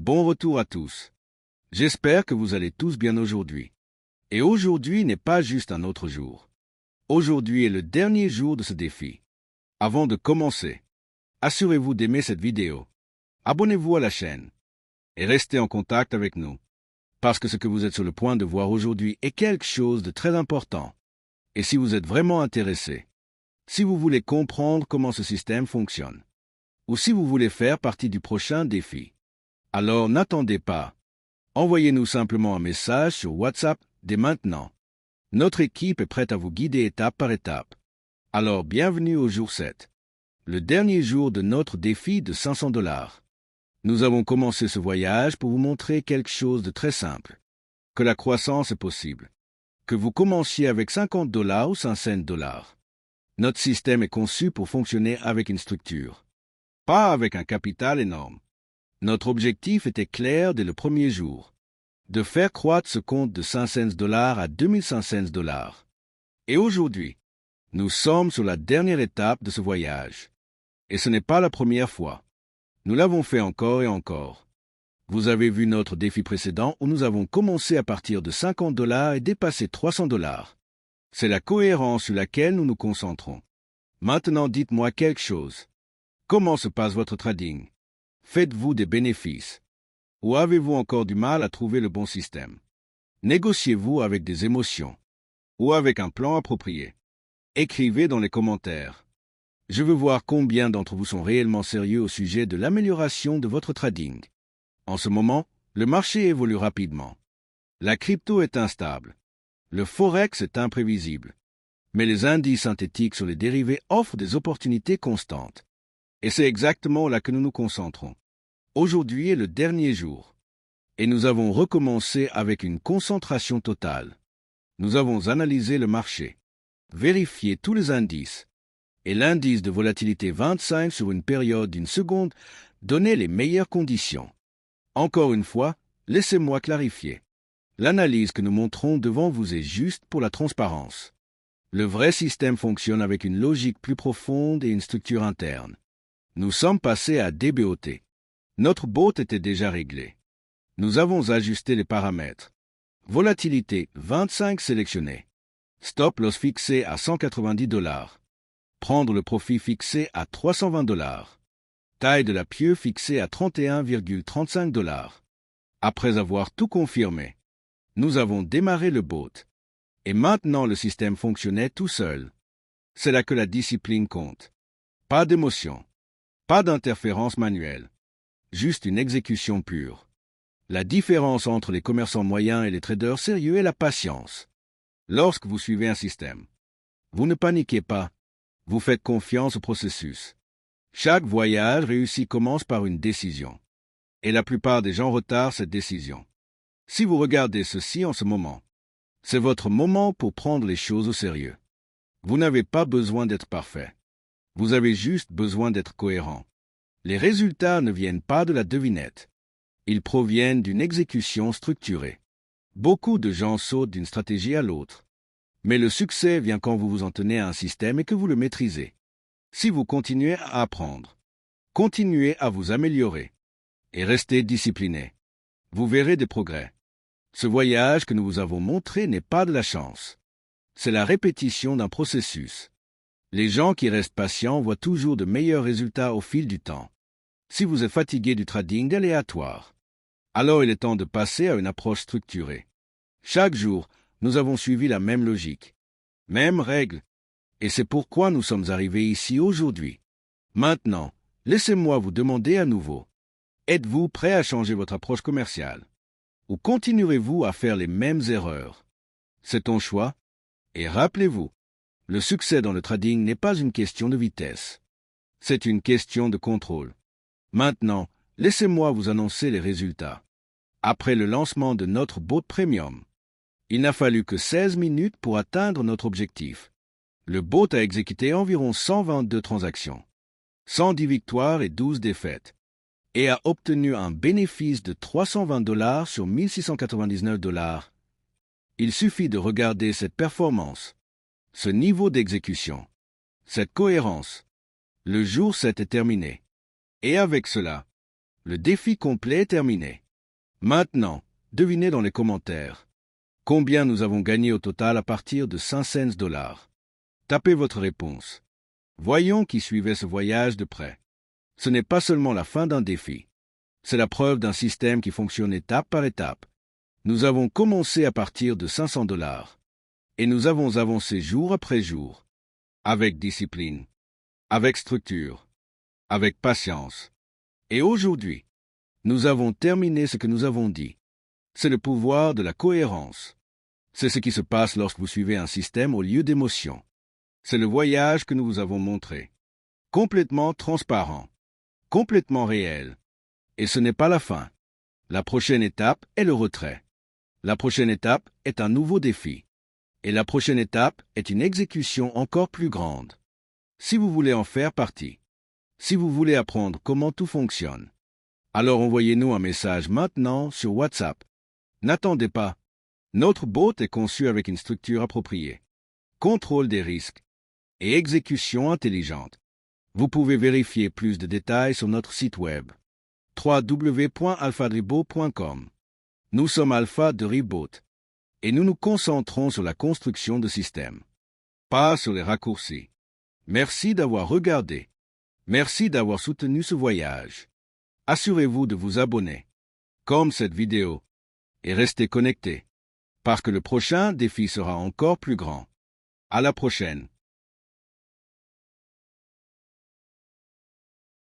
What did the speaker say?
Bon retour à tous. J'espère que vous allez tous bien aujourd'hui. Et aujourd'hui n'est pas juste un autre jour. Aujourd'hui est le dernier jour de ce défi. Avant de commencer, assurez-vous d'aimer cette vidéo. Abonnez-vous à la chaîne et restez en contact avec nous. Parce que ce que vous êtes sur le point de voir aujourd'hui est quelque chose de très important. Et si vous êtes vraiment intéressé, si vous voulez comprendre comment ce système fonctionne, ou si vous voulez faire partie du prochain défi, alors n'attendez pas. Envoyez-nous simplement un message sur WhatsApp dès maintenant. Notre équipe est prête à vous guider étape par étape. Alors bienvenue au jour 7, le dernier jour de notre défi de $500. Nous avons commencé ce voyage pour vous montrer quelque chose de très simple, que la croissance est possible, que vous commenciez avec $50 ou $500. Notre système est conçu pour fonctionner avec une structure, pas avec un capital énorme. Notre objectif était clair dès le premier jour, de faire croître ce compte de $500 à $2500. Et aujourd'hui, nous sommes sur la dernière étape de ce voyage. Et ce n'est pas la première fois. Nous l'avons fait encore et encore. Vous avez vu notre défi précédent où nous avons commencé à partir de $50 et dépassé $300. C'est la cohérence sur laquelle nous nous concentrons. Maintenant, dites-moi quelque chose. Comment se passe votre trading? Faites-vous des bénéfices? Ou avez-vous encore du mal à trouver le bon système? Négociez-vous avec des émotions? Ou avec un plan approprié? Écrivez dans les commentaires. Je veux voir combien d'entre vous sont réellement sérieux au sujet de l'amélioration de votre trading. En ce moment, le marché évolue rapidement. La crypto est instable. Le forex est imprévisible. Mais les indices synthétiques sur les dérivés offrent des opportunités constantes. Et c'est exactement là que nous nous concentrons. Aujourd'hui est le dernier jour. Et nous avons recommencé avec une concentration totale. Nous avons analysé le marché, vérifié tous les indices, et l'indice de volatilité 25 sur une période d'une seconde donnait les meilleures conditions. Encore une fois, laissez-moi clarifier. L'analyse que nous montrons devant vous est juste pour la transparence. Le vrai système fonctionne avec une logique plus profonde et une structure interne. Nous sommes passés à DBOT. Notre bot était déjà réglé. Nous avons ajusté les paramètres. Volatilité 25 sélectionnée. Stop loss fixé à $190. Prendre le profit fixé à $320. Taille de la pieuvre fixée à $31,35. Après avoir tout confirmé, nous avons démarré le bot. Et maintenant le système fonctionnait tout seul. C'est là que la discipline compte. Pas d'émotion. Pas d'interférence manuelle. Juste une exécution pure. La différence entre les commerçants moyens et les traders sérieux est la patience. Lorsque vous suivez un système, vous ne paniquez pas. Vous faites confiance au processus. Chaque voyage réussi commence par une décision. Et la plupart des gens retardent cette décision. Si vous regardez ceci en ce moment, c'est votre moment pour prendre les choses au sérieux. Vous n'avez pas besoin d'être parfait. Vous avez juste besoin d'être cohérent. Les résultats ne viennent pas de la devinette. Ils proviennent d'une exécution structurée. Beaucoup de gens sautent d'une stratégie à l'autre. Mais le succès vient quand vous vous en tenez à un système et que vous le maîtrisez. Si vous continuez à apprendre, continuez à vous améliorer et restez discipliné, vous verrez des progrès. Ce voyage que nous vous avons montré n'est pas de la chance. C'est la répétition d'un processus. Les gens qui restent patients voient toujours de meilleurs résultats au fil du temps. Si vous êtes fatigué du trading aléatoire, alors il est temps de passer à une approche structurée. Chaque jour, nous avons suivi la même logique, même règle, et c'est pourquoi nous sommes arrivés ici aujourd'hui. Maintenant, laissez-moi vous demander à nouveau, êtes-vous prêt à changer votre approche commerciale? Ou continuerez-vous à faire les mêmes erreurs? C'est ton choix, et rappelez-vous, le succès dans le trading n'est pas une question de vitesse. C'est une question de contrôle. Maintenant, laissez-moi vous annoncer les résultats. Après le lancement de notre bot premium, il n'a fallu que 16 minutes pour atteindre notre objectif. Le bot a exécuté environ 122 transactions, 110 victoires et 12 défaites, et a obtenu un bénéfice de $320 sur $1699. Il suffit de regarder cette performance, ce niveau d'exécution, cette cohérence. Le jour 7 est terminé. Et avec cela, Le défi complet est terminé. Maintenant, devinez dans les commentaires combien nous avons gagné au total à partir de 500 $. Tapez votre réponse. Voyons qui suivait ce voyage de près. Ce n'est pas seulement la fin d'un défi. C'est la preuve d'un système qui fonctionne étape par étape. Nous avons commencé à partir de 500 $. Et nous avons avancé jour après jour. Avec discipline. Avec structure. Avec patience. Et aujourd'hui, nous avons terminé ce que nous avons dit. C'est le pouvoir de la cohérence. C'est ce qui se passe lorsque vous suivez un système au lieu d'émotion. C'est le voyage que nous vous avons montré. Complètement transparent. Complètement réel. Et ce n'est pas la fin. La prochaine étape est le retrait. La prochaine étape est un nouveau défi. Et la prochaine étape est une exécution encore plus grande. Si vous voulez en faire partie, si vous voulez apprendre comment tout fonctionne, alors envoyez-nous un message maintenant sur WhatsApp. N'attendez pas. Notre bot est conçu avec une structure appropriée, contrôle des risques et exécution intelligente. Vous pouvez vérifier plus de détails sur notre site web www.alphadribo.com. Nous sommes Alpha de Ribot et nous nous concentrons sur la construction de systèmes, pas sur les raccourcis. Merci d'avoir regardé. Merci d'avoir soutenu ce voyage. Assurez-vous de vous abonner, comme cette vidéo, et restez connectés, parce que le prochain défi sera encore plus grand. À la prochaine.